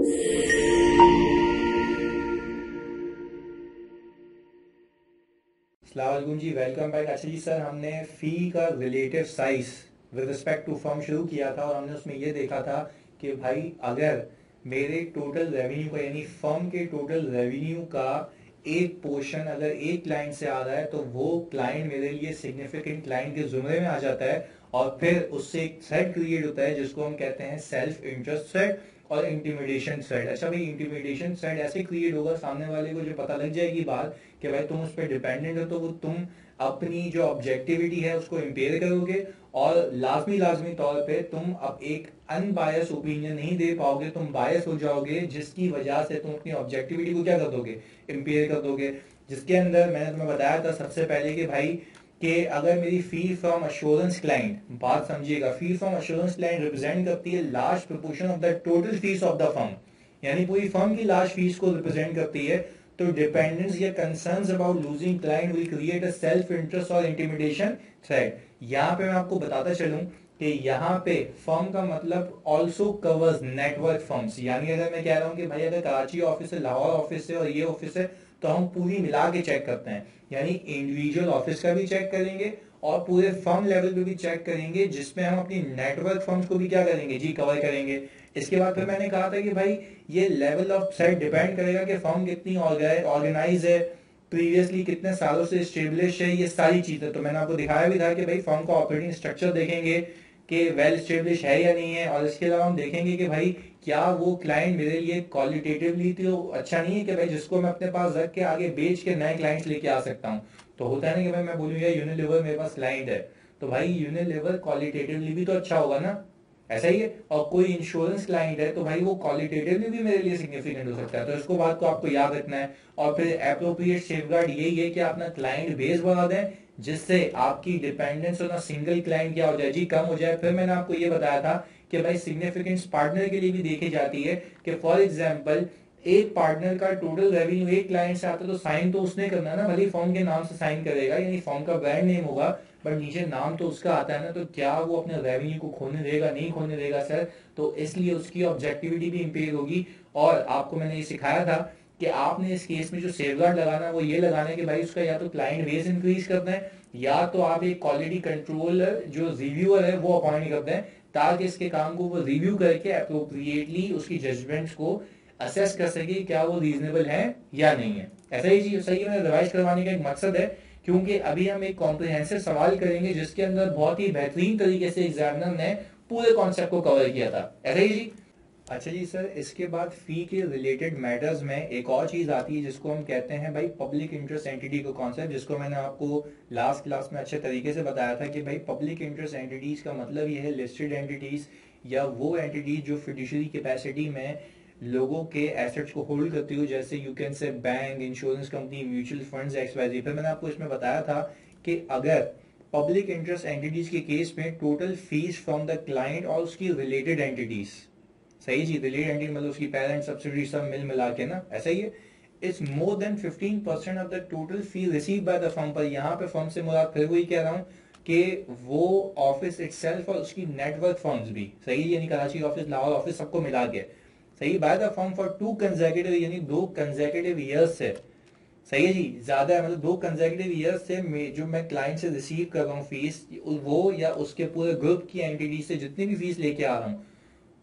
अस्सलाम वालेकुम जी, welcome back. अच्छा जी सर, हमने फ़ी का relative size with respect to firm शुरू किया था और हमने उसमें ये देखा था कि भाई अगर मेरे टोटल रेवेन्यू का यानी फर्म के टोटल रेवेन्यू का एक पोर्शन अगर एक क्लाइंट से आ रहा है तो वो क्लाइंट मेरे लिए सिग्निफिकेंट क्लाइंट के जुमरे में आ जाता है और फिर उससे एक थ्रेड क्रिएट होता है जिसको हम कहते हैं सेल्फ इंटरेस्ट थ्रेड और इंटिमिडेशन थ्रेड। अच्छा भाई, इंटिमिडेशन थ्रेड ऐसे क्रिएट होगा सामने वाले को जो पता लग जाएगी बात कि भाई तुम उस पर डिपेंडेंट हो तो वो तुम अपनी जो ऑब्जेक्टिविटी है उसको इम्पेयर करोगे और लाजमी तौर पे तुम अब एक अनबायस ओपिनियन नहीं दे पाओगे, तुम बायस हो जाओगे जिसकी वजह से तुम अपनी ऑब्जेक्टिविटी को क्या कर दोगे, इम्पेयर कर दोगे। जिसके अंदर मैंने तुम्हें बताया था सबसे पहले कि भाई कि अगर मेरी फी फ्रॉम अश्योरेंस क्लाइंट, बात समझिएगा, फी फ्रॉम अश्योरेंस क्लाइंट रिप्रेजेंट करती है large proportion of the total fees of the firm, यानी पूरी फर्म की लार्ज फीस को रिप्रेजेंट करती है, तो डिपेंडेंस या concerns about losing client will create a self interest और इंटिमिडेशन थ्रेड। यहाँ पे मैं आपको बताता चलूं कि यहाँ पे फर्म का मतलब ऑल्सो कवर्स नेटवर्क फर्म्स, यानी अगर मैं कह रहा हूँ कि भाई अगर कराची ऑफिस है, लाहौर ऑफिस है और ये ऑफिस है, तो हम पूरी मिला के चेक करते हैं, यानी इंडिविजुअल ऑफिस का भी चेक करेंगे और पूरे फर्म लेवल पे भी चेक करेंगे, जिसमें हम अपनी नेटवर्क फर्म्स को भी क्या करेंगे जी, कवर करेंगे। इसके बाद फिर मैंने कहा था कि भाई ये लेवल ऑफ साइट डिपेंड करेगा कि फर्म कितनी ऑर्गेनाइज है, प्रीवियसली कितने सालों से स्टेब्लिश है, ये सारी चीजें तो मैंने आपको दिखाया भी था कि भाई फर्म का ऑपरेटिंग स्ट्रक्चर देखेंगे कि वेल स्टेब्लिश है या नहीं है, और इसके अलावा हम देखेंगे कि भाई क्या वो क्लाइंट मेरे लिए क्वालिटेटिवली तो अच्छा नहीं है कि भाई जिसको मैं अपने पास रख के आगे बेच के नए क्लाइंट्स लेके आ सकता हूँ। तो होता है ना कि भाई मैं बोलूँ यार यूनिलीवर मेरे पास क्लाइंट है, तो भाई यूनिलीवर क्वालिटेटिवली भी तो अच्छा होगा ना, ऐसा ही है। और कोई इंश्योरेंस क्लाइंट है तो भाई वो क्वालिटेटिवली भी मेरे लिए सिग्निफिकेंट हो सकता है, तो इसको बात को आपको याद रखना है। और फिर एप्रोप्रिएट सेफगार्ड यही है कि अपना क्लाइंट बेस बढ़ा दें जिससे आपकी डिपेंडेंस ऑन सिंगल क्लाइंट क्या हो जाए जी, कम हो जाए। फिर मैंने आपको ये बताया था कि भाई सिग्निफिकेंस पार्टनर के लिए भी देखी जाती है कि फॉर एग्जाम्पल एक पार्टनर का टोटल रेवेन्यू एक क्लाइंट से आता है तो साइन तो उसने करना है ना, भले फॉर्म के नाम से साइन करेगा, यानी फॉर्म का ब्रांड नेम होगा बट नीचे नाम तो उसका आता है ना, तो क्या वो अपने रेवेन्यू को खोने देगा, नहीं खोने देगा सर, तो इसलिए उसकी ऑब्जेक्टिविटी भी इंपेयर होगी। और आपको मैंने ये सिखाया था कि आपने इस केस में जो सेफगार्ड लगाना है वो ये लगाना है कि भाई उसका या तो क्लाइंट बेस इंक्रीज करना है या तो आप एक क्वालिटी कंट्रोलर जो रिव्यूअर है वो अपॉइंट करते हैं, ताकि इसके काम को वो रिव्यू करके अप्रोप्रिएटली उसकी जजमेंट्स को असेस कर सके क्या वो रीजनेबल है या नहीं है। ऐसा ही चीज सही है, रिवाइज करवाने का एक मकसद है, क्योंकि अभी हम एक कॉम्प्रिहेंसिव सवाल करेंगे जिसके अंदर बहुत ही बेहतरीन तरीके से एग्जामिनर ने पूरे कॉन्सेप्ट को कवर किया था। ऐसा ही जी। अच्छा जी सर, इसके बाद फी के रिलेटेड मैटर्स में एक और चीज आती है जिसको हम कहते हैं भाई पब्लिक इंटरेस्ट एंटिटी का कॉन्सेप्ट, जिसको मैंने आपको लास्ट क्लास में अच्छे तरीके से बताया था कि भाई पब्लिक इंटरेस्ट एंटिटीज का मतलब ये है लिस्टेड एंटिटीज या वो एंटिटीज जो फिड्यूशरी कैपेसिटी में लोगों के एसेट्स को होल्ड करती हो, जैसे you can say bank, insurance company, mutual funds, XYZ. फिर मैंने आपको इसमें बताया था कि अगर पब्लिक इंटरेस्ट एंटिटीज के केस में total fees from the client और उसकी रिलेटेड एंटिटीज, सही जी, रिलेटेड एंटिटी मतलब उसकी पेरेंट सब्सिडरी सब मिल मिला के ना, ऐसा ही है, it's more than 15% of the total fee receive by the firm. पर यहाँ पे फर्म से मुराद फिर वही कह रहा हूँ कि वो ऑफिस इटसेल्फ और उसकी नेटवर्क फर्म्स भी, सही, यानी कराची ऑफिस, लाहौर ऑफिस, सबको मिला के, सही, by the firm for 2 consecutive, यानी 2 कंसेक्यूटिव ईयर्स से, सही है जी, ज्यादा है मतलब 2 कंसेक्यूटिव ईयर्स से जो मैं क्लाइंट से रिसीव कर रहा हूँ फीस, वो या उसके पूरे ग्रुप की एंटिटी से जितनी भी फीस लेके आ रहा हूँ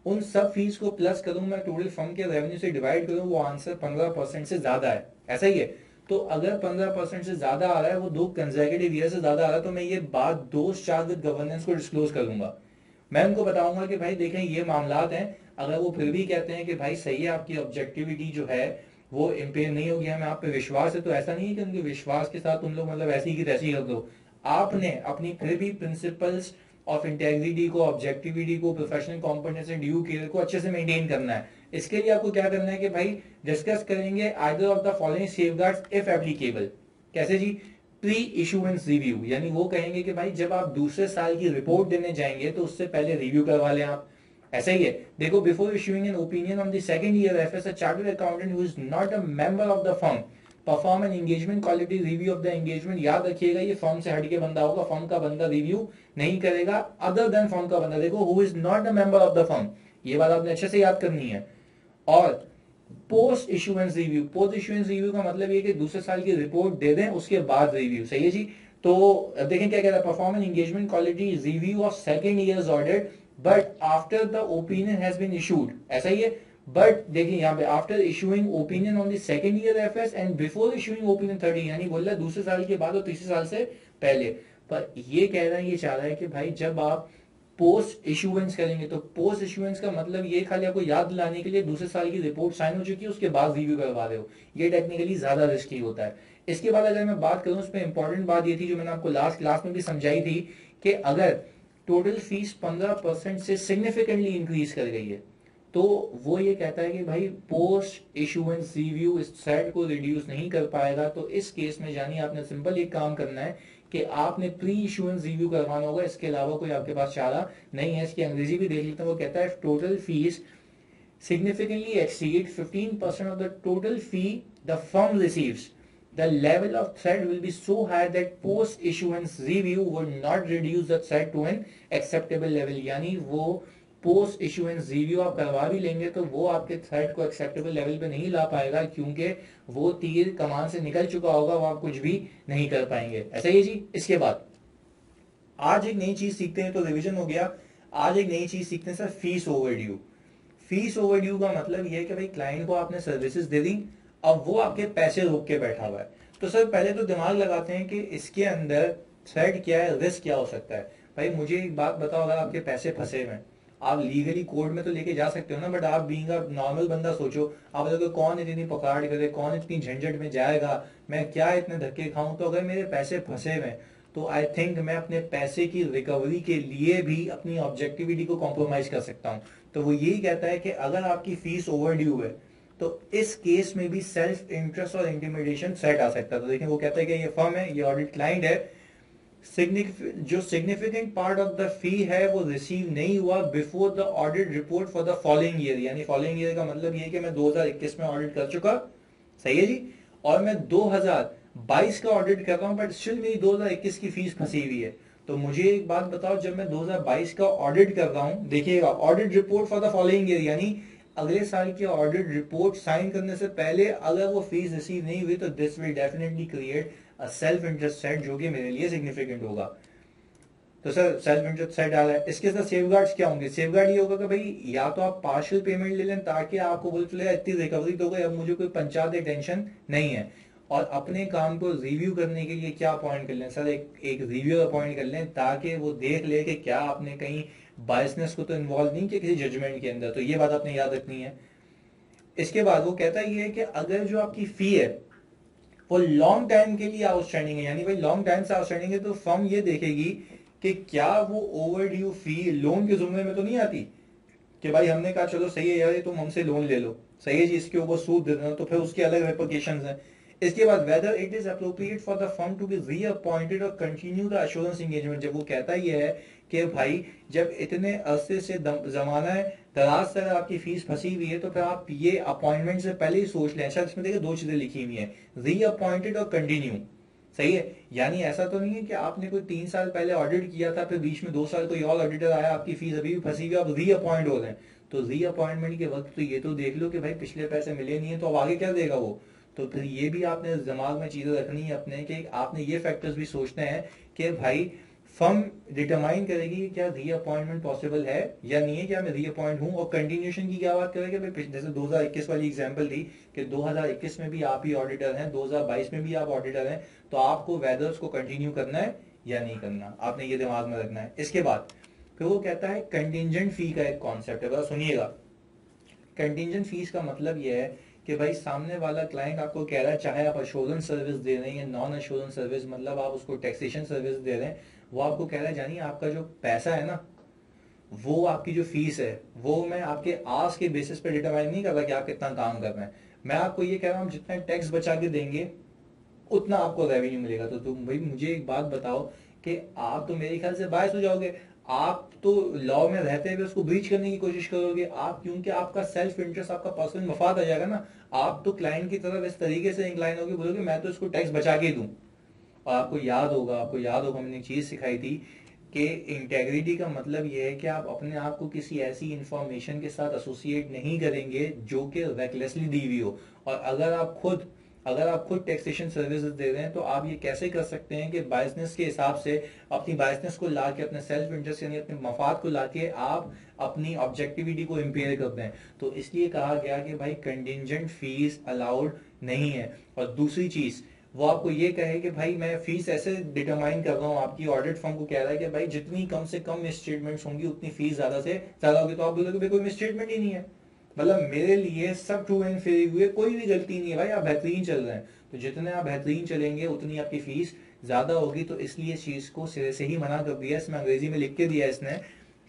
उन सब फीस को प्लस करूं मैं टोटल फर्म के रेवेन्यू से डिवाइड करूं, वो आंसर 15% से ज्यादा है, ऐसा ही है। तो अगर 15% से ज्यादा आ रहा है, वो 2 कंसेक्यूटिव ईयर से ज्यादा आ रहा है, तो मैं ये बात दोस्त चार्ज विद गवर्नेंस को डिस्क्लोज करूंगा। मैं उनको बताऊंगा कि भाई देखें ये मामलात हैं, अगर वो फिर भी कहते हैं कि भाई सही है आपकी ऑब्जेक्टिविटी जो है वो इम्पेयर नहीं होगी, हमें आप पे विश्वास है, तो ऐसा नहीं है कि उनके विश्वास के साथ उन लोग मतलब ऐसी की तैसी कर दो। आपने अपनी फिर भी प्रिंसिपल्स ऑफ इंटेग्रिटी को, ऑब्जेक्टिविटी को, professional competence and due care को अच्छे से मेंटेन करना है। इसके लिए आपको क्या करना है कि भाई डिस्कस करेंगे either of the following safeguards if applicable. कैसे जी? प्री इशुएंस रिव्यू, यानी वो कहेंगे कि भाई जब आप दूसरे साल की रिपोर्ट देने जाएंगे तो उससे पहले रिव्यू करवा लें आप, ऐसा ही है। देखो, before issuing an opinion on the second year FS, a chartered accountant who is not a member of the firm perform an engagement quality review of the engagement. याद रखिएगा ये फर्म से हटके बंदा होगा, फर्म का बंदा रिव्यू नहीं करेगा अदर देन फर्म का बंदा। देखो, who is not a member of the firm, ये बात आपने अच्छे से याद करनी है। और post issuance review. Post issuance review का मतलब ये कि दूसरे साल की रिपोर्ट दे दें उसके बाद रिव्यू। सही है जी। तो अब देखें क्या कह रहा है, performance engagement quality review of second years audit but after the opinion has been issued, ऐसा ही है। बट देखिए यहाँ पे after issuing opinion on the second year FS and before issuing opinion third year, यानी बोल रहा है दूसरे साल के बाद और तीसरे साल से पहले। पर ये कह रहा है, ये चाह रहा है कि भाई जब आप पोस्ट इशुएंस करेंगे, तो पोस्ट इशुएंस का मतलब ये खाली आपको याद दिलाने के लिए दूसरे साल की रिपोर्ट साइन हो चुकी है उसके बाद रिव्यू करवा रहे हो, ये टेक्निकली ज्यादा रिस्की होता है। इसके बाद अगर मैं बात करूं, उसमें इंपॉर्टेंट बात ये थी जो मैंने आपको लास्ट क्लास में भी समझाई थी कि अगर टोटल फीस 15% से सिग्निफिकेंटली इंक्रीज कर गई है तो वो ये कहता है कि भाई पोस्ट इशुएंस रिव्यू इस सेट को रिड्यूस नहीं कर पाएगा। तो इस केस में जानिए आपने सिंपल एक काम करना है कि आपने प्री इशुएंस रिव्यू करवाना होगा, इसके अलावा कोई आपके पास चारा नहीं है। इसकी अंग्रेजी भी देख लेते हैं, वो कहता है total fees significantly exceed 15% of the total fee the firm receives, the level of threat will be so high that post issuance review would not reduce the threat to an acceptable level। यानी वो post issuance review आप करवा भी लेंगे तो वो आपके threat को एक्सेप्टेबल लेवल पे नहीं ला पाएगा, क्योंकि वो तीर कमान से निकल चुका होगा, वो आप कुछ भी नहीं कर पाएंगे। ऐसा ही जी। इसके बाद आज एक नई चीज सीखते हैं, तो रिवीजन हो गया। आज एक नई चीज सीखते हैं sir, fees overdue. Fees overdue का मतलब यह है कि भाई क्लाइंट को आपने सर्विसेज दे दी, अब वो आपके पैसे रोक के बैठा हुआ है। तो सर पहले तो दिमाग लगाते हैं कि इसके अंदर थ्रेट क्या है, रिस्क क्या हो सकता है। भाई मुझे एक बात बताओ, अगर आपके पैसे फंसे हुए हैं, आप लीगली कोर्ट में तो लेके जा सकते हो ना, बट आप बीइंग अ नॉर्मल बंदा सोचो, आप देखो कौन इतनी पकड़ करे, कौन इतनी झंझट में जाएगा, मैं क्या इतने धक्के खाऊं। तो अगर मेरे पैसे फंसे हुए तो आई थिंक मैं अपने पैसे की रिकवरी के लिए भी अपनी ऑब्जेक्टिविटी को कॉम्प्रोमाइज कर सकता हूं। तो वो यही कहता है कि अगर आपकी फीस ओवरड्यू है तो इस केस में भी सेल्फ इंटरेस्ट और इंटिमिडेशन सेट आ सकता है। तो देखिए वो कहता है कि ये फर्म है, ये ऑडिट क्लाइंट है, जो significant part of the fee है वो रिसीव नहीं हुआ before the audit report for the following year. यानी फॉलोइंग ईयर का मतलब ये है कि मैं 2021 में ऑडिट कर चुका, सही है जी, और मैं 2022 का ऑडिट कर रहा हूं, बट स्टिल मेरी 2021 की फीस फंसी हुई है। तो मुझे एक बात बताओ, जब मैं 2022 का ऑडिट कर रहा हूं, देखिएगा audit report for the following year, यानी अगले साल की ऑडिट रिपोर्ट साइन करने से पहले अगर वो फीस रिसीव नहीं हुई तो this will definitely create a self interest set, जो कि मेरे लिए सिग्निफिकेंट होगा। तो सर सेल्फ इंटरेस्ट सेट डाला है, इसके साथ सेफगार्ड्स क्या होंगे। सेफगार्ड ये होगा कि भाई या तो आप पार्शियल पेमेंट ले लें ताकि आपको बोल चले इतनी रिकवरी तो हो गई, अब मुझे कोई पंचायत टेंशन नहीं है। और अपने काम को रिव्यू करने के लिए क्या अपॉइंट कर लें सर, एक रिव्यू अपॉइंट कर लें ताकि वो देख ले कि क्या आपने कहीं बायसनेस को तो इन्वॉल्व नहीं किया किसी जजमेंट के अंदर। तो ये बात आपने याद रखनी है। इसके बाद वो कहता ही है कि अगर जो आपकी फी है वो लॉन्ग टाइम के लिए आउटस्टैंडिंग है, यानी भाई लॉन्ग टाइम से आउटस्टैंडिंग है, तो फर्म ये देखेगी कि क्या वो ओवरड्यू फी लोन के जुम्मे में तो नहीं आती, कि भाई हमने कहा चलो सही है यार ये तुम हमसे लोन ले लो, सही है जी, इसके ऊपर सूद दे देना, तो फिर उसके अलग रेपरकेशंस हैं। इसके बाद whether it is appropriate for the firm to be reappointed और कंटिन्यू द एश्योरेंस एंगेजमेंट। जब वो कहता ही है कि भाई जब इतने अरसे से जमाना है दराज से अगर आपकी फीस फंसी हुई है तो फिर आप ये अपॉइंटमेंट से पहले ही सोच लें। शायद इसमें देखिए दो चीजें लिखी हुई है, रीअपॉइंटेड और कंटिन्यू, सही है। यानी ऐसा तो नहीं है कि आपने कोई 3 साल पहले ऑडिट किया था, फिर बीच में 2 साल कोई और ऑडिटर आया, आपकी फीस अभी भी फंसी हुई, आप रीअपॉइंट हो रहे हैं। तो रीअपॉइंटमेंट के वक्त तो ये तो देख लो कि भाई पिछले पैसे मिले नहीं है तो अब आगे क्या देगा वो। तो फिर ये भी आपने दिमाग में चीजें रखनी है अपने, कि आपने ये फैक्टर्स भी सोचने हैं कि भाई फर्म डिटरमाइन करेगी कि क्या रीअपॉइंटमेंट पॉसिबल है या नहीं है, क्या मैं रीअपॉइंट हूं। और कंटिन्यूशन की क्या बात करेंगे, जैसे 2021 वाली एग्जांपल थी कि 2021 में भी आप ही ऑडिटर हैं, 2022 में भी आप ऑडिटर हैं, तो आपको वेदर्स को कंटिन्यू करना है या नहीं करना, आपने ये दिमाग में रखना है। इसके बाद फिर वो कहता है कंटिजेंट फी का एक कॉन्सेप्ट है, बड़ा सुनिएगा। कंटिजेंट फीस का मतलब ये है कि भाई सामने वाला क्लाइंट आपको कह रहा है, चाहे आप अश्योरेंस सर्विस दे रहे हैं या नॉन अश्योरेंस सर्विस, मतलब आप उसको टैक्सेशन सर्विस दे रहे हैं, वो आपको कह रहा है जानिए आपका जो पैसा है ना, वो आपकी जो फीस है वो मैं आपके आस के बेसिस पे डिटरमाइन नहीं कर रहा कि आप कितना काम कर रहे हैं, मैं आपको ये कह रहा हूँ जितना टैक्स बचा के देंगे उतना आपको रेवेन्यू मिलेगा। तो तुम भाई मुझे एक बात बताओ कि आप तो मेरे ख्याल से बायस हो जाओगे, आप तो लॉ में रहते हुए उसको ब्रीच करने की कोशिश करोगे आप, क्योंकि आपका सेल्फ इंटरेस्ट, आपका पर्सनल मफाद आ जाएगा ना। आप तो क्लाइंट की तरफ इस तरीके से इंक्लाइन होगे, बोलोगे मैं तो इसको टैक्स बचा के दूं। और आपको याद होगा मैंने एक चीज सिखाई थी, कि इंटेग्रिटी का मतलब यह है कि आप अपने आप को किसी ऐसी इंफॉर्मेशन के साथ एसोसिएट नहीं करेंगे जो कि रेकलेसली दी हुई हो। और अगर आप खुद टैक्सेशन सर्विसेज दे रहे हैं तो आप ये कैसे कर सकते हैं कि बायसनेस के हिसाब से अपनी बायसनेस को ला के, अपने सेल्फ इंटरेस्ट यानी अपने मफाद को ला के आप अपनी ऑब्जेक्टिविटी को इम्पेयर करते हैं। तो इसलिए कहा गया कि भाई कंटिजेंट फीस अलाउड नहीं है। और दूसरी चीज, वो आपको ये कहे कि भाई मैं फीस ऐसे डिटरमाइन कर रहा हूँ, आपकी ऑडिट फर्म को कह रहा है कि भाई जितनी कम से कम मिसस्टेटमेंट्स होंगी उतनी फीस ज्यादा से ज्यादा होगी, तो आप बोलोगे भाई कोई मिसस्टेटमेंट ही नहीं है, मतलब मेरे लिए सब ट्रू एंड फेयर हुए, कोई भी गलती नहीं है भाई, आप बेहतरीन चल रहे हैं। तो जितने आप बेहतरीन चलेंगे उतनी आपकी फीस ज्यादा होगी। तो इसलिए इस चीज को सिरे से ही मना कर दिया, इसमें अंग्रेजी में लिख के दिया इसने,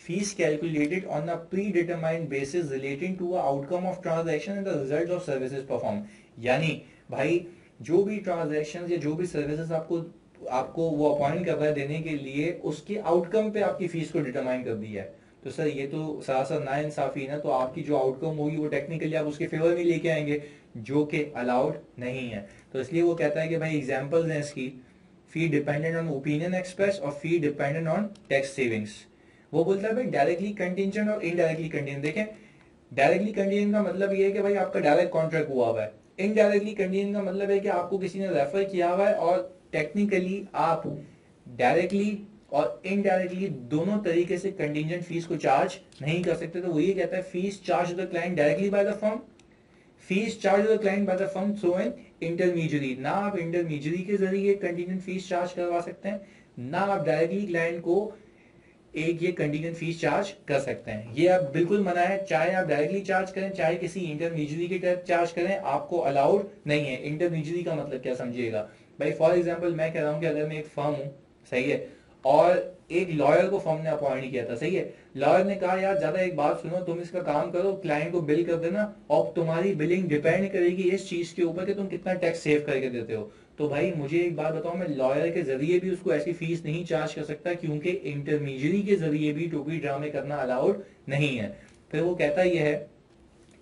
fees calculated on a pre determined basis relating to outcome of transaction and the result of services perform. यानी भाई जो भी ट्रांजैक्शन या जो भी सर्विसेज आपको आपको वो अपॉइंट कर रहा है देने के लिए, उसके आउटकम पे आपकी फीस को डिटरमाइन कर दिया है। तो सर ये तो सरासर ना इंसाफी ना, तो आपकी जो आउटकम होगी वो टेक्निकली आप उसके फेवर में लेके आएंगे, जो कि अलाउड नहीं है। तो इसलिए वो कहता है कि भाई एग्जांपल्स हैं इसकी, फी डिपेंडेंट ऑन ओपिनियन एक्सप्रेस और फी डिपेंडेंट ऑन टैक्स सेविंग्स। वो बोलता है भाई डायरेक्टली कंटिजेंट और इनडायरेक्टली कंटिजेंट। देखें, डायरेक्टली कंटिजेंट का मतलब ये है कि भाई आपका डायरेक्ट कॉन्ट्रैक्ट हुआ हुआ है। इनडायरेक्टली कंटिजेंट का मतलब है कि आपको किसी ने रेफर किया हुआ है और टेक्निकली आप डायरेक्टली और इनडायरेक्टली दोनों तरीके से कंटिजेंट फीस को चार्ज नहीं कर सकते। तो वो ये कहता है fees charge the client directly by the firm, fees charge the client by the firm through an intermediary. ना आप इंटरमीडियरी के जरिए कंटिजेंट फीस चार्ज करवा सकते हैं, ना आप डायरेक्टली क्लाइंट को एक ये कंटिजेंट फीस चार्ज कर सकते हैं। ये आप बिल्कुल मना है, चाहे आप डायरेक्टली चार्ज करें चाहे किसी इंटरमीडियरी के तहत चार्ज करें, आपको अलाउड नहीं है। इंटरमीडियरी का मतलब क्या समझिएगा भाई, फॉर एग्जांपल मैं कह रहा हूं कि अगर मैं एक फर्म हूं, सही है, और एक लॉयर को फर्म ने अपॉइंट किया था, सही है, लॉयर ने कहा यार ज्यादा एक बात सुनो, तुम इसका काम करो, क्लाइंट को बिल कर देना और तुम्हारी बिलिंग डिपेंड करेगी इस चीज के ऊपर कि तुम कितना टैक्स सेव करके देते हो। तो भाई मुझे एक बात बताओ, मैं लॉयर के जरिए भी उसको ऐसी फीस नहीं चार्ज कर सकता, क्योंकि इंटरमीडियरी के जरिए भी टोपी ड्रामे करना अलाउड नहीं है। फिर वो कहता यह है,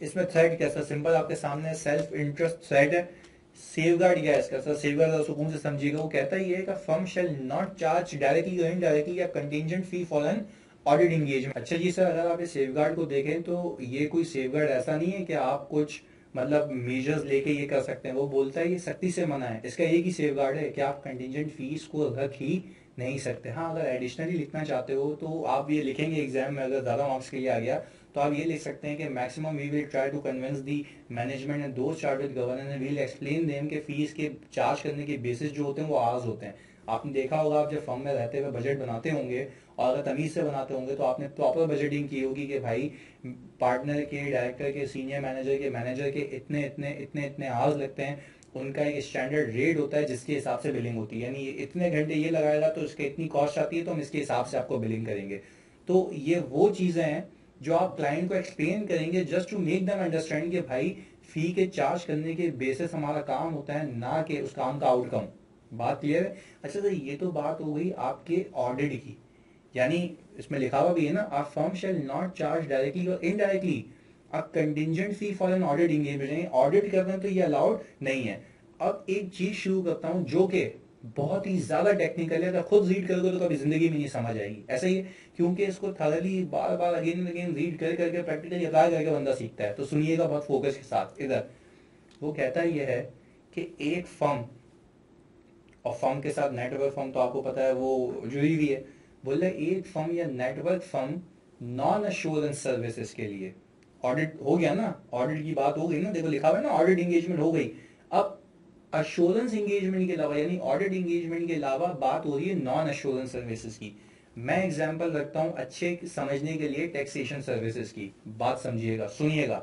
इसमें थ्रेड कैसा सिंपल आपके सामने सेल्फ इंटरेस्ट थ्रेड है। सेफगार्ड क्या है इसका, सर सेफगार्ड सुकून से समझिएगा। वो कहता ही है कि firm shall not charge directly or indirectly या contingent fee for an audit engagement. अच्छा जी सर, अगर आप इस सेफगार्ड को देखें तो ये कोई सेफगार्ड ऐसा नहीं है कि आप कुछ मतलब मेजर्स लेके ये कर सकते हैं। वो बोलता है ये सख्ती से मना है, इसका एक ही सेफगार्ड है कि आप कंटिजेंट फीस को रख ही नहीं सकते। हाँ, अगर एडिशनली लिखना चाहते हो तो आप ये लिखेंगे एग्जाम में, अगर ज्यादा मार्क्स के लिए आ गया तो आप ये लिख सकते हैं कि maximum we will try to convince the management and those charge with governance and we will explain them कि फीस के चार्ज करने के बेसिस जो होते हैं वो आज होते हैं। आपने देखा होगा, आप जब फर्म में रहते हुए बजट बनाते होंगे और अगर तमीज से बनाते होंगे तो आपने प्रॉपर बजटिंग की होगी कि भाई पार्टनर के, डायरेक्टर के, सीनियर मैनेजर के, मैनेजर के इतने इतने इतने इतने आवर्स लगते हैं, उनका एक स्टैंडर्ड रेट होता है जिसके हिसाब से बिलिंग होती है, यानी इतने घंटे ये लगाएगा तो इसके इतनी कॉस्ट आती है तो हम इसके हिसाब से आपको बिलिंग करेंगे। तो ये वो चीजें हैं जो आप क्लाइंट को एक्सप्लेन करेंगे just to make them understand कि भाई फी के चार्ज करने के बेसिस हमारा काम होता है, ना कि उस काम का आउटकम। बात क्लियर है? अच्छा सर, ये तो बात हो गई आपके ऑडिट की, यानी इसमें लिखा हुआ भी है ना, a firm shall not charge directly or indirectly a contingent fee for an audit engagement. Audit कर रहे हैं तो ये अलाउड नहीं है। अब एक चीज शुरू करता हूं जो कि बहुत ही ज्यादा टेक्निकल है, अगर खुद रीड करोगे तो कभी जिंदगी में नहीं समझ आएगी। ऐसा ही है, क्योंकि इसको thoroughly bar bar again and again read कर करके प्रैक्टिकली अप्लाई करके बंदा सीखता है। तो सुनिएगा बहुत फोकस के साथ। इधर वो कहता ही है कि एक फर्म, और फर्म के साथ नेटवर्क फर्म तो आपको पता है वो जुड़ी हुई है, बोले एक फर्म या network firm non assurance services के लिए, ऑडिट हो गया ना, ऑडिट की बात हो गई ना, देखो लिखा हुआ है ना, ऑडिट एंगेजमेंट हो गई। अब अश्योरेंस एंगेजमेंट के अलावा यानी ऑडिट एंगेजमेंट के अलावा बात हो रही है नॉन एश्योरेंस सर्विसेज की। मैं एग्जांपल रखता हूं अच्छे समझने के लिए टैक्सेशन सर्विसेज की। बात समझिएगा, सुनिएगा,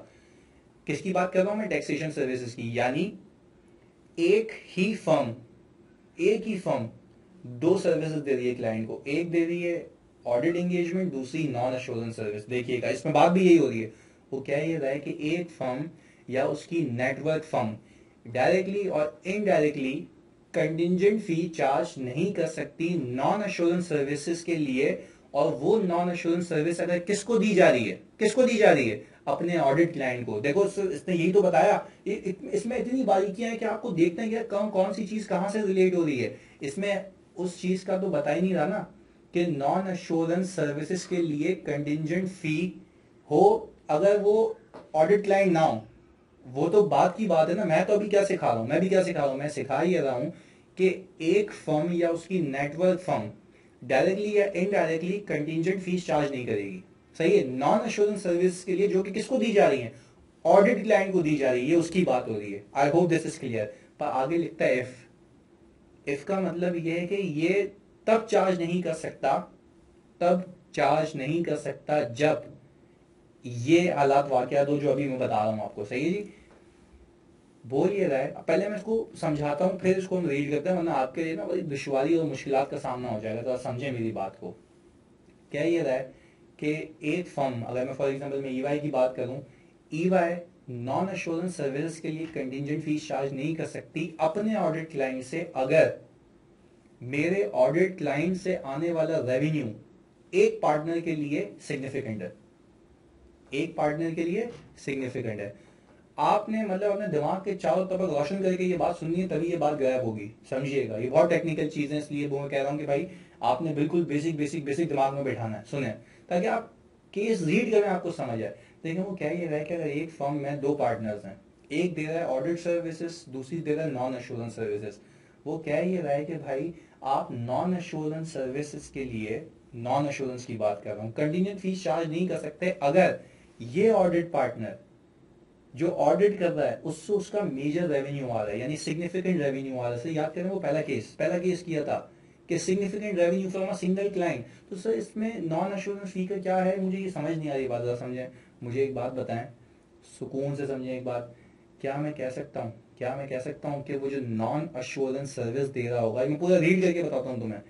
किसकी बात कर रहा हूं मैं, टैक्सेशन सर्विसेज की। यानी एक ही फर्म दो सर्विसेज दे रही है क्लाइंट को, एक दे रही है ऑडिट एंगेजमेंट, दूसरी नॉन एश्योरेंस सर्विस। देखिएगा इसमें बात भी यही हो रही है। वो क्या ये रहा है कि एक फर्म या उसकी network firm directly or indirectly contingent fee charge नहीं कर सकती नॉन एश्योरेंस सर्विसेज के लिए। और वो नॉन एश्योरेंस सर्विस अगर किसको दी जा रही है, किसको दी जा रही है, अपने ऑडिट क्लाइंट को। देखो इसने यही तो बताया, इसमें इतनी बारीकियां हैं कि आपको देखते हैं कि कौन कौन सी चीज कहां से रिलेट हो रही है। इसमें उस चीज का तो बता ही नहीं रहा ना कि नॉन एश्योरेंस सर्विसेज के लिए कंटिजेंट फी हो अगर वो ऑडिट क्लाइंट ना हो। वो तो बात की बात है ना। मैं तो अभी क्या सिखा रहा हूं, मैं सिखा ही रहा हूं कि एक फर्म या उसकी नेटवर्क फर्म डायरेक्टली या इनडायरेक्टली कंटिजेंट फीस चार्ज नहीं करेगी। सही है। नॉन एश्योरेंस सर्विस के लिए जो कि किसको दी जा रही है, ऑडिट क्लाइंट को दी जा रही है, उसकी बात हो रही है। I hope this is clear. पर आगे लिखता है इफ का मतलब ये है कि ये तब चार्ज नहीं कर सकता जब ये हालात वाकयात हो जो अभी मैं बता रहा हूं आपको। सही है जी। बोल ये रहा है, पहले मैं इसको समझाता हूं फिर इसको हम रीड करते हैं, वरना आपके लिए ना बड़ी दुश्वारी और मुश्किलात का सामना हो जाएगा। तो आप समझे मेरी बात को। क्या ये रहा है कि एक फर्म, अगर मैं फॉर एग्जांपल में ईवाई की बात करूं, ईवाई नॉन एश्योरेंस सर्विस के लिए कंटिजेंट फीस चार्ज नहीं कर सकती अपने ऑडिट क्लाइंट से अगर मेरे ऑडिट क्लाइंट से आने वाला रेवेन्यू एक पार्टनर के लिए सिग्निफिकेंट है। आपने मतलब अपने दिमाग के चारों तरफ रोशन करके ये बात सुननी है, तभी ये बात गायब होगी। समझिएगा, ये बहुत टेक्निकल चीज है, इसलिए वो मैं कह रहा हूं कि भाई आपने बिल्कुल बेसिक दिमाग में बैठाना है। सुने, ताकि आप केस रीड करें, आपको समझ आए। देखिए वो क्या ये रहा है कि अगर एक फर्म में दो पार्टनर्स हैं, एक दे रहा है ऑडिट सर्विसेज, दूसरी दे रहा है नॉन एश्योरेंस सर्विसेज। वो क्या ये रहा है कि भाई आप नॉन एश्योरेंस सर्विसेज के लिए, नॉन एश्योरेंस की बात कर रहा हूं, कंटिजेंट फीस चार्ज नहीं कर सकते अगर ये ऑडिट पार्टनर जो ऑडिट कर रहा है उससे उसका मेजर रेवेन्यू आ रहा है, यानी सिग्निफिकेंट रेवेन्यू आ रहा है। याद करें वो पहला केस किया था कि significant revenue from a single client. तो सर इसमें नॉन एश्योरेंस फी का क्या है, मुझे ये समझ नहीं आ रही बात। समझे, मुझे एक बात बताएं, सुकून से समझे एक बात। क्या मैं कह सकता हूं कि वो जो नॉन एश्योरेंस सर्विस दे रहा होगा, मैं पूरा रीड करके बताता हूं तुम्हें,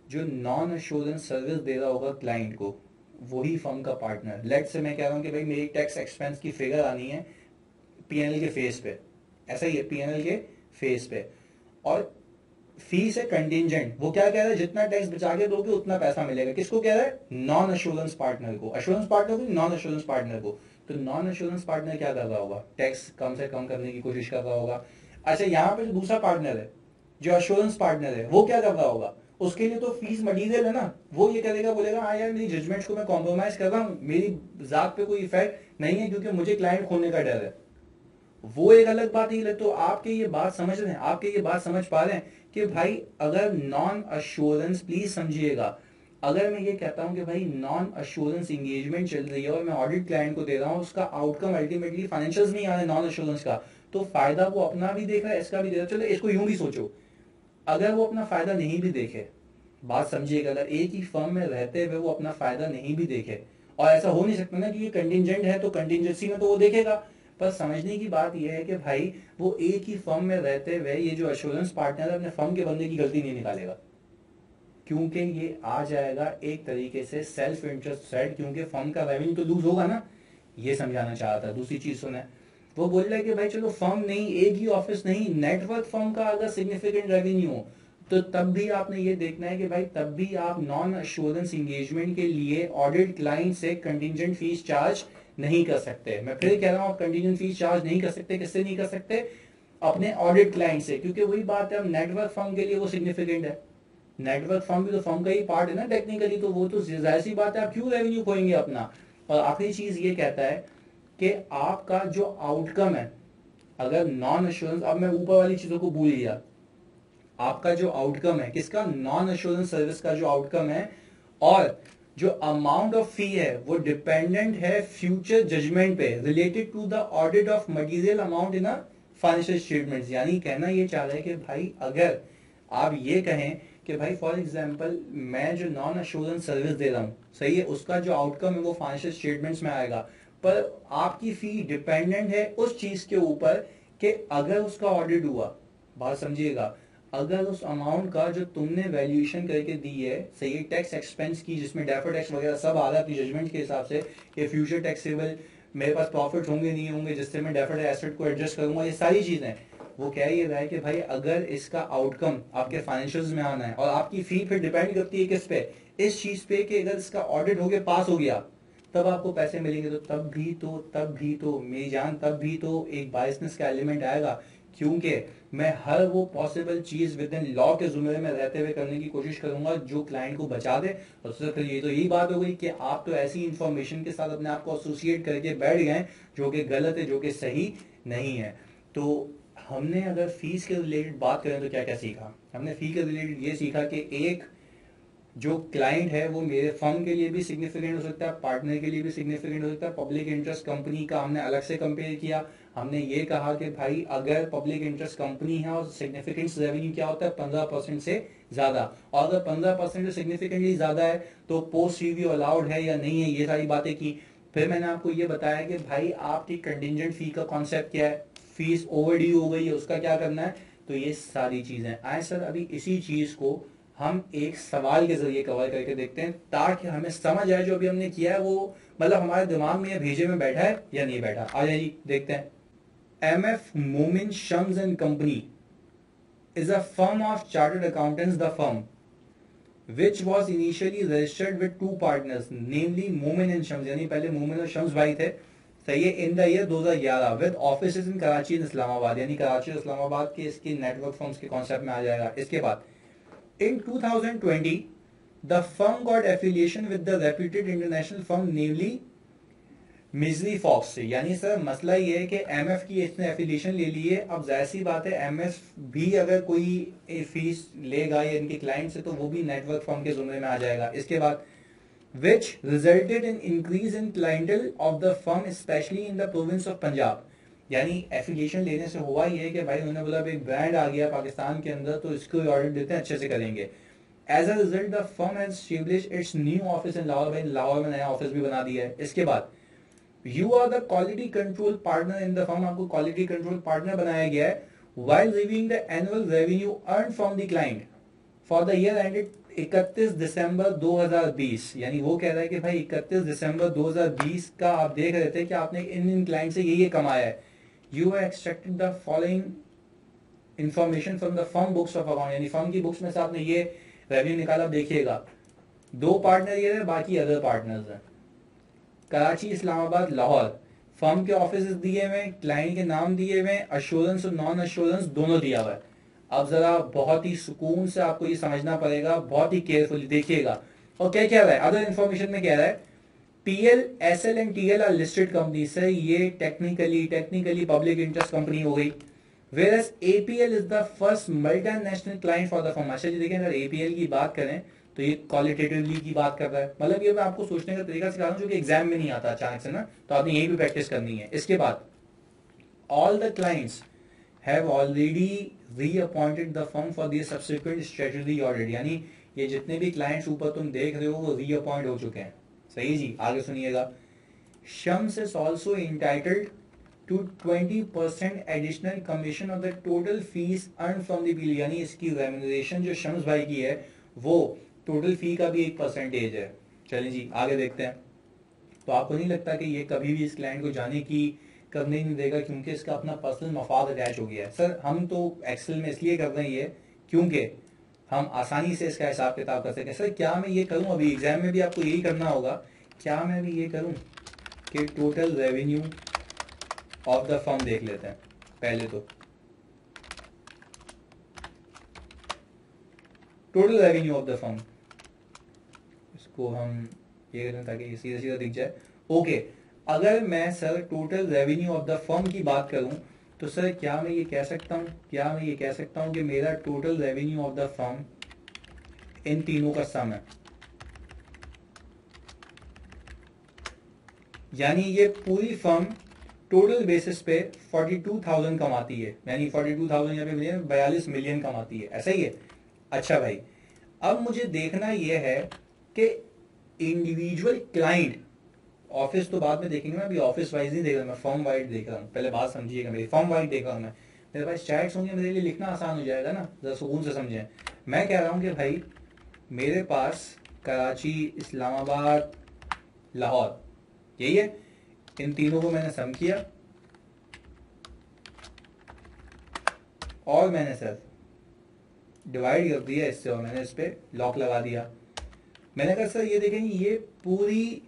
जो नॉन एश्योरेंस सर्विस दे रहा होगा क्लाइंट को, वही फर्म का पार्टनर। लेट से मैं कह रहा हूं कि भाई मेरी टैक्स एक्सपेंस की फिगर आनी है पीएनएल के फेस पे, ऐसा ही है, पीएनएल के फेस पे, और फीस है कंटिजेंट। वो क्या कह रहा है, जितना टैक्स बचा के दोगे उतना पैसा मिलेगा। किसको कह रहा है, नॉन एश्योरेंस पार्टनर को। एश्योरेंस पार्टनर को, नॉन एश्योरेंस पार्टनर को। तो नॉन एश्योरेंस पार्टनर क्या कर रहा होगा, टैक्स कम से कम करने की कोशिश कर रहा होगा। अच्छा, यहाँ पे जो दूसरा पार्टनर है, जो एश्योरेंस पार्टनर है, वो क्या कर रहा होगा, उसके लिए तो फीस मटीरियल है ना। वो ये करेगा, बोलेगा हाँ यार मेरी जजमेंट्स को मैं कॉम्प्रोमाइज कर रहा हूँ, मेरी जात पे कोई इफेक्ट नहीं है क्योंकि मुझे क्लाइंट खोने का डर है। वो एक अलग बात ही। तो आपके ये बात समझ रहे हैं, समझ पा रहे हैं कि भाई अगर नॉन अश्योरेंस, प्लीज समझिएगा, अगर मैं ये कहता हूं कि भाई नॉन अश्योरेंस इंगेजमेंट चल रही है और मैं ऑडिट क्लाइंट को दे रहा हूं, उसका आउटकम अल्टीमेटली फाइनेंशियल्स नहीं आ रहा है नॉन अश्योरेंस का, तो फायदा वो अपना भी देख रहा है, इसका भी देख रहा है। चलो इसको यूं भी सोचो, अगर वो अपना फायदा नहीं भी देखे, बात समझिएगा, अगर एक ही फर्म में रहते हुए वो अपना फायदा नहीं भी देखे, और ऐसा हो नहीं सकता ना कि ये कंटिजेंट है तो कंटिजेंसी में तो वो देखेगा। पर समझने की बात यह है कि भाई वो एक ही फर्म में रहते हुए ये जो एश्योरेंस पार्टनर है अपने फर्म के बंदे की गलती नहीं निकालेगा, क्योंकि ये आ जाएगा एक तरीके से सेल्फ इंटरेस्ट साइड, क्योंकि फर्म का रेवेन्यू तो लूज होगा ना। ये समझाना चाह रहा था। दूसरी चीज सुने, वो बोल रहा है कि भाई चलो फर्म नहीं, एक ही ऑफिस नहीं, नेटवर्क फर्म का अगर सिग्निफिकेंट रेवेन्यू हो तो तब भी आपने ये देखना है कि भाई तब भी आप नॉन एश्योरेंस इंगेजमेंट के लिए ऑडिट क्लाइंट से कंटिजेंट फीस चार्ज नहीं कर सकते। मैं फिर कह रहा हूं, आप कंटिजेंट फीस चार्ज नहीं कर सकते। किससे नहीं कर सकते, अपने ऑडिट क्लाइंट से, क्योंकि वही बात है, अब नेटवर्क फर्म के लिए वो सिग्निफिकेंट है। नेटवर्क फर्म भी तो फर्म का ही पार्ट है ना टेक्निकली, तो वो तो जाहिर सी बात है, आप क्यों रेवेन्यू खोएंगे अपना। और आखिरी चीज ये कहता है कि आपका जो आउटकम है, अगर नॉन एश्योरेंस, अब मैं ऊपर वाली चीजों को भूल गया, आपका जो आउटकम है किसका, नॉन एश्योरेंस सर्विस का जो आउटकम है, और जो अमाउंट ऑफ फी है वो डिपेंडेंट है फ्यूचर जजमेंट पे related to the audit of material amount in financial statements. यानी कहना ये चाह रहा है कि भाई अगर आप ये कहें कि भाई फॉर एग्जांपल मैं जो नॉन एश्योरेंस सर्विस दे रहा हूं, सही है, उसका जो आउटकम है वो फाइनेंशियल स्टेटमेंट्स में आएगा, पर आपकी फी डिपेंडेंट है उस चीज के ऊपर कि अगर उसका ऑडिट हुआ, बात समझिएगा, अगर उस अमाउंट का जो तुमने वैल्यूएशन करके दी है, सही है, टैक्स एक्सपेंस की, जिसमें डेफर्ड टैक्स वगैरह सब आ रहा है अपनी जजमेंट के हिसाब से, कि फ्यूचर टैक्सेबल मेरे पास प्रॉफिट होंगे नहीं होंगे जिससे मैं डेफर्ड एसेट को एडजस्ट करूंगा, ये सारी चीजें, वो कह ये रहा है कि भाई अगर इसका आउटकम आपके फाइनेंशियल्स में आना है, और आपकी फी फिर डिपेंड करती है किस पे, इस चीज पे कि अगर इसका ऑडिट हो गया, पास हो गया, तब आपको पैसे मिलेंगे। तो तब भी तो मेरी जान, तब भी तो एक बायसनेस का एलिमेंट आएगा, क्योंकि मैं हर वो पॉसिबल चीज विद इन लॉ के जुम्मे में रहते हुए करने की कोशिश करूंगा जो क्लाइंट को बचा दे। और फिर ये तो यही बात हो गई कि आप तो ऐसी इंफॉर्मेशन के साथ अपने आप को एसोसिएट करके बैठ गए जो कि गलत है, जो कि सही नहीं है। तो हमने अगर फीस के रिलेटेड बात करें तो क्या क्या सीखा? हमने फी के रिलेटेड ये सीखा कि एक जो क्लाइंट है वो मेरे फर्म के लिए भी सिग्निफिकेंट हो सकता है, पार्टनर के लिए भी सिग्निफिकेंट हो सकता है। पब्लिक इंटरेस्ट कंपनी का हमने अलग से कंपेयर किया। हमने ये कहा कि भाई अगर पब्लिक इंटरेस्ट कंपनी है और सिग्निफिकेंस रेवेन्यू क्या होता है 15% से ज्यादा, और अगर 15% से सिग्निफिकेंटली ज्यादा है तो पोस्ट रिव्यू अलाउड है या नहीं है, ये सारी बातें की। फिर मैंने आपको ये बताया कि भाई आपकी कंटिजेंट फी का कॉन्सेप्ट क्या है, फीस ओवर ड्यू हो गई है उसका क्या करना है। तो ये सारी चीजें आए सर, अभी इसी चीज को हम एक सवाल के जरिए कवर करके देखते हैं ताकि हमें समझ आए जो अभी हमने किया है वो मतलब हमारे दिमाग में या भेजे में बैठा है या नहीं बैठा। आ जाइए देखते हैं। MF Moomin Shams and Company is a firm of chartered accountants. The firm, which was initially registered with two partners, namely Moomin and Shams, यानी पहले Moomin और Shams भाई थे, सही है, in the year 2011 with offices in Karachi and Islamabad, यानी कराची और इस्लामाबाद के इसके नेटवर्क फर्म्स के कॉन्सेप्ट में आ जाएगा। इसके बाद in 2020 the firm got affiliation with the reputed international firm namely मिजरी फॉक्स से। यानी सर मसला ये है कि एमएफ की इसने एफिलिएशन ले ली है। अब जाहिर सी बात है एमएफ भी अगर कोई फीस लेगा या इनके क्लाइंट से तो वो भी नेटवर्क फर्म के जुमरे में आ जाएगा। इसके बाद which resulted in increase in clientele of the firm especially in the province of Punjab. यानी एफिलिएशन लेने से हुआ ये है कि भाई उन्होंने बोला एक ब्रांड आ गया पाकिस्तान के अंदर तो इसको ऑर्डर देते हैं, अच्छे से करेंगे। As a result the firm has established its new office in Lahore. भाई लाहौर में नया ऑफिस भी बना दिया है। इसके बाद you are the quality control partner in the firm, आपको क्वालिटी कंट्रोल पार्टनर बनाया गया है। While reviewing the annual revenue earn from the client for the year ended 31 December 2020, यानी वो कह रहा है कि भाई 31 दिसंबर 2020 का आप देख रहे थे कि आपने इन क्लाइंट से ये कमाया है। You have extracted the following information from the firm books of account, यानी फर्म की बुक्स में से आपने ये रेवेन्यू निकाला। देखिएगा 2 पार्टनर ये है, बाकी अदर पार्टनर्स हैं। कराची, इस्लामाबाद, लाहौर, फर्म के ऑफिस दिए हुए, क्लाइंट के नाम दिए हुए, अश्योरेंस और नॉन अश्योरेंस दोनों दिया हुआ है। अब जरा बहुत ही सुकून से आपको ये समझना पड़ेगा, बहुत ही केयरफुली देखिएगा। और क्या कह रहा है अदर इंफॉर्मेशन में, कह रहा है PL, SL and TL are listed company से, ये टेक्निकली पब्लिक इंटरेस्ट कंपनी हो गई। Whereas APL is the first multinational client for the firm। अच्छा जी देखें, अगर APL की बात करें तो ये क्वालिटेटिवली की बात कर रहा है, मतलब ये मैं आपको सोचने का तरीका सिखा रहा हूं जो कि एग्जाम में नहीं आता अचानक से ना, तो आपने यही भी प्रैक्टिस करनी है। इसके बाद all the clients have already reappointed the firm for their subsequent strategy audit, यानी ये जितने भी क्लाइंट्स ऊपर तुम देख रहे हो वो रीअपॉइंट हो चुके हैं। सही जी, आगे सुनिएगा। Shams is also entitled to 20% additional commission of the total fees earned from the bill, यानी इसकी रेम्यूनरेशन जो शम्स भाई की है वो टोटल फी का भी 1% है। चलिए जी आगे देखते हैं। तो आपको नहीं लगता कि ये कभी भी इस क्लाइंट को जाने की करने नहीं देगा क्योंकि इसका अपना पर्सनल मफाद अटैच हो गया है? सर हम तो एक्सेल में इसलिए कर रहे हैं ये क्योंकि हम आसानी से इसका हिसाब किताब कर सकें। सर क्या मैं ये करूं, अभी एग्जाम में भी आपको यही करना होगा, क्या मैं अभी ये करूं कि total revenue of the firm देख लेते हैं पहले। तो total revenue of the firm, इसको हम ये करें ताकि सीधा सीधा दिख जाए। ओके, अगर मैं sir total revenue of the firm की बात करूं तो सर क्या मैं ये कह सकता हूं कि मेरा total revenue of the firm इन तीनों का सम है, यानी ये पूरी फर्म टोटल बेसिस पे 42,000 कमाती है, यानी 42,000 यहाँ पे मिलियन 42 मिलियन कमाती है, ऐसा ही है। अच्छा भाई, अब मुझे देखना यह है कि इंडिविजुअल क्लाइंट, ऑफिस तो बाद में देखेंगे ना, अभी ऑफिस वाइज नहीं देख रहा मैं, फर्म वाइड देख रहा हूँ। पहले बात समझिएगा मेरी, फर्म वाइड देख रहा हूँ मैं। मेरे पास चैट्स होंगे, मेरे लिए लिखना आसान हो जाएगा ना, जरा सुकून से समझें। मैं कह रहा हूँ कि भाई मेरे पास कराची, इस्लामाबाद, लाहौर, यही है, इन तीनों को मैंने सम किया और मैंने सर डिवाइड कर दिया इससे और मैंने इस पे लॉक लगा दिया। मैंने कहा सर ये देखें, ये पूरी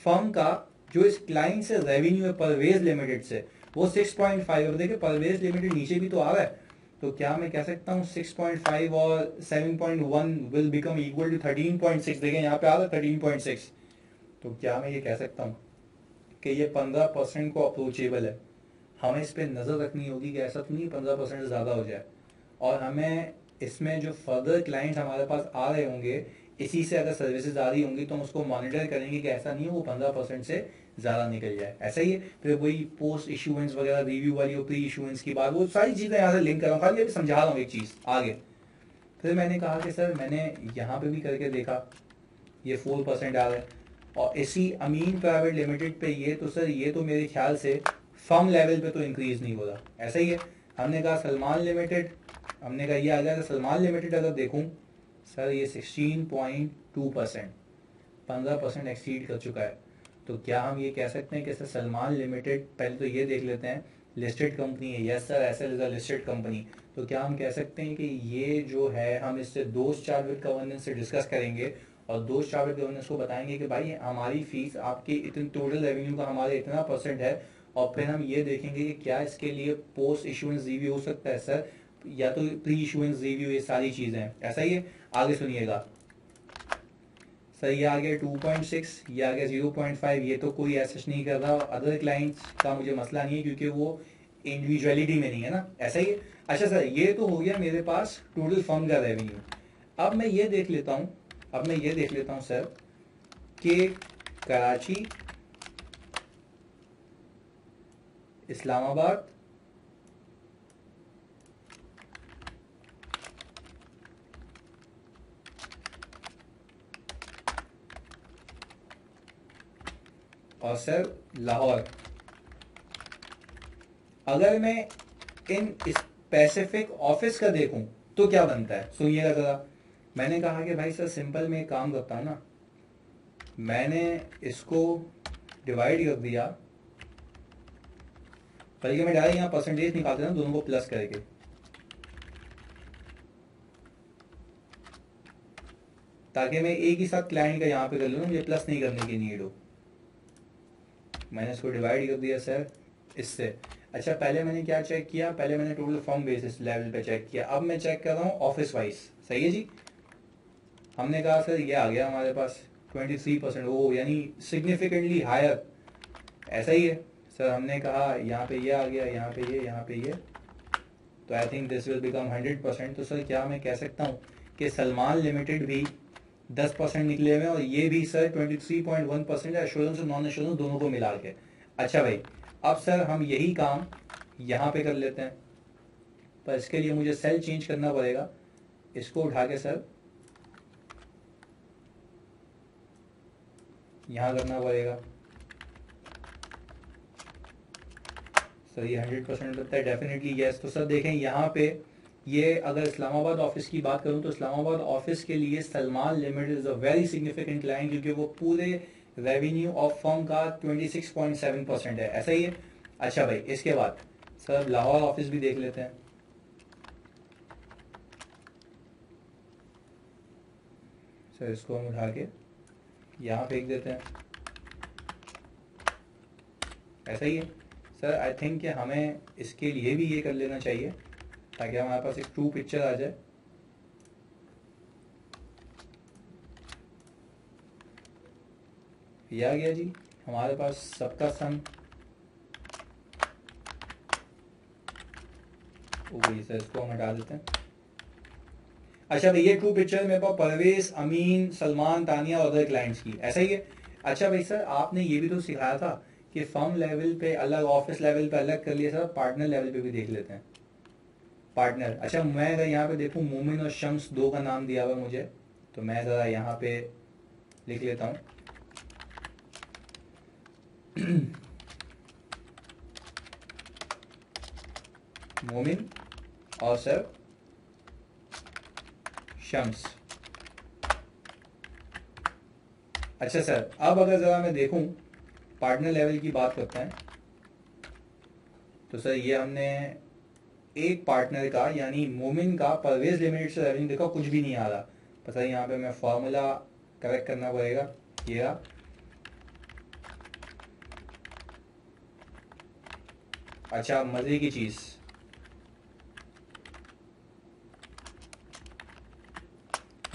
फर्म का जो इस क्लाइंट से रेवेन्यू है परवेज लिमिटेड से वो 6.5 है। देखिए परवेज लिमिटेड नीचे भी तो आ रहा है, तो क्या मैं कह सकता हूँ 6.5 और 7.1 विल बिकम इक्वल टू 13.6। देखें यहाँ पे आ रहा है 13.6, तो क्या मैं ये कह सकता हूँ कि ये 15% को अप्रोचेबल है। हमें इस पर नज़र रखनी होगी कि ऐसा तो नहीं 15% से ज़्यादा हो जाए, और हमें इसमें जो फर्दर क्लाइंट्स हमारे पास आ रहे होंगे इसी से अगर सर्विसेज आ रही होंगी तो हम उसको मॉनिटर करेंगे कि ऐसा नहीं है वो 15% से ज़्यादा निकल जाए। ऐसा ही है, फिर वही पोस्ट इशुएंस वगैरह रिव्यू वाली और प्री इशुएंस की बात, वो सारी चीज़ें यहाँ से लिंक कर रहा हूँ, खाली अभी समझा रहा हूँ एक चीज़ आगे। फिर मैंने कहा कि सर मैंने यहाँ पे भी करके देखा ये 4% आ रहा है, और इसी अमीन प्राइवेट लिमिटेड पे ये तो सर ये तो मेरे ख्याल से फर्म लेवल पे तो इंक्रीज नहीं हो रहा। ऐसा ही है, हमने कहा सलमान लिमिटेड, हमने कहा ये आ गया सलमान लिमिटेड अगर देखूं सर ये 16.2%, 15% एक्सीड कर चुका है। तो क्या हम ये कह सकते हैं कि सर सलमान लिमिटेड, पहले तो ये देख लेते हैं लिस्टेड कंपनी है, yes sir SL is a listed company, तो क्या हम कह सकते हैं कि ये जो है हम इससे दोस्त चार्टर्ड गवर्नेंस से डिस्कस करेंगे और दोस्त चार्टर्ड गवर्नेंस को बताएंगे कि भाई हमारी फीस आपकी इतनी टोटल रेवेन्यू का हमारे इतना परसेंट है, और फिर हम ये देखेंगे कि क्या इसके लिए पोस्ट इशुएंस रिव्यू हो सकता है सर, या तो प्री इशुएंस रिव्यू, ये सारी चीजें हैं। ऐसा ही है, आगे सुनिएगा सर ये आ गया 2.6, ये आ गया 0.5, ये तो कोई ऐसा नहीं कर रहा, अदर क्लाइंट्स का मुझे मसला नहीं है क्योंकि वो इंडिविजुअलिटी में नहीं है ना। ऐसा ही है। अच्छा सर ये तो हो गया मेरे पास टोटल फर्म का रेवेन्यू। अब मैं ये देख लेता हूँ सर कि कराची, इस्लामाबाद, और सर लाहौर, अगर मैं इन स्पेसिफिक ऑफिस का देखूं तो क्या बनता है सुनिएगा जरा। मैंने कहा कि भाई सर सिंपल में एक काम करता हूं ना, मैंने इसको डिवाइड कर दिया, बल्कि मैं डायरेक्ट यहाँ परसेंटेज निकालते ना दोनों को प्लस करके, ताकि मैं एक ही साथ क्लाइंट का यहाँ पे कर लूँ, मुझे प्लस नहीं करने की नीड हो। मैंने इसको डिवाइड कर दिया सर इससे। अच्छा पहले मैंने क्या चेक किया, पहले मैंने टोटल फॉर्म बेसिस लेवल पे चेक किया, अब मैं चेक कर रहा हूँ ऑफिस वाइज। सही है जी, हमने कहा सर ये आ गया हमारे पास 23%, वो यानी सिग्निफिकेंटली हायर। ऐसा ही है सर, हमने कहा यहाँ पे ये आ गया, यहाँ पे ये, यहाँ पे ये, तो I think this will become 100%। तो सर क्या मैं कह सकता हूँ कि सलमान लिमिटेड भी 10% निकले हुए हैं, और ये भी सर 23.1% है, एश्योरेंस और नॉन एश्योरेंस दोनों को मिला के। अच्छा भाई अब सर हम यही काम यहाँ पे कर लेते हैं, पर इसके लिए मुझे सेल चेंज करना पड़ेगा। इसको उठा के सर यहाँ करना पड़ेगा। सर ये 100% लगता है डेफिनेटली यस। तो सर देखें यहाँ पे ये अगर इस्लामाबाद ऑफिस की बात करूँ तो इस्लामाबाद ऑफिस के लिए Salman limited is a very significant client, क्योंकि वो पूरे रेवेन्यू ऑफ फर्म का 26.7% है। ऐसा ही है। अच्छा भाई इसके बाद सर लाहौर ऑफिस भी देख लेते हैं। सर इसको हम उठा के यहाँ फेंक देते हैं। ऐसा ही है सर, आई थिंक कि हमें इसके लिए भी ये कर लेना चाहिए ताकि हमारे पास एक ट्रू पिक्चर आ जाए। ये आ गया जी हमारे पास सबका सम। ओके सर इसको हम हटा देते हैं। अच्छा भाई ये ट्रू पिक्चर मेरे पास परवेज, अमीन, सलमान, तानिया और अदर क्लाइंट्स की। ऐसा ही है। अच्छा भाई सर आपने ये भी तो सिखाया था कि फर्म लेवल पे अलग, ऑफिस लेवल पे अलग कर लिया सर, पार्टनर लेवल पे भी देख लेते हैं। पार्टनर, अच्छा मैं अगर यहाँ पे देखूँ मोमिन और शम्स दो का नाम दिया हुआ मुझे, तो मैं ज़रा यहाँ पे लिख लेता हूँ मोमिन और सर शम्स। अच्छा सर अब अगर ज़रा मैं देखूँ पार्टनर लेवल की बात करते हैं, तो सर ये हमने एक पार्टनर का यानी मोमिन का परवेज लिमिटेड से रेवेन्यू देखा कुछ भी नहीं आ रहा। पता है यहाँ पे मैं फॉर्मूला करेक्ट करना पड़ेगा। ये रहा अच्छा, मजे की चीज,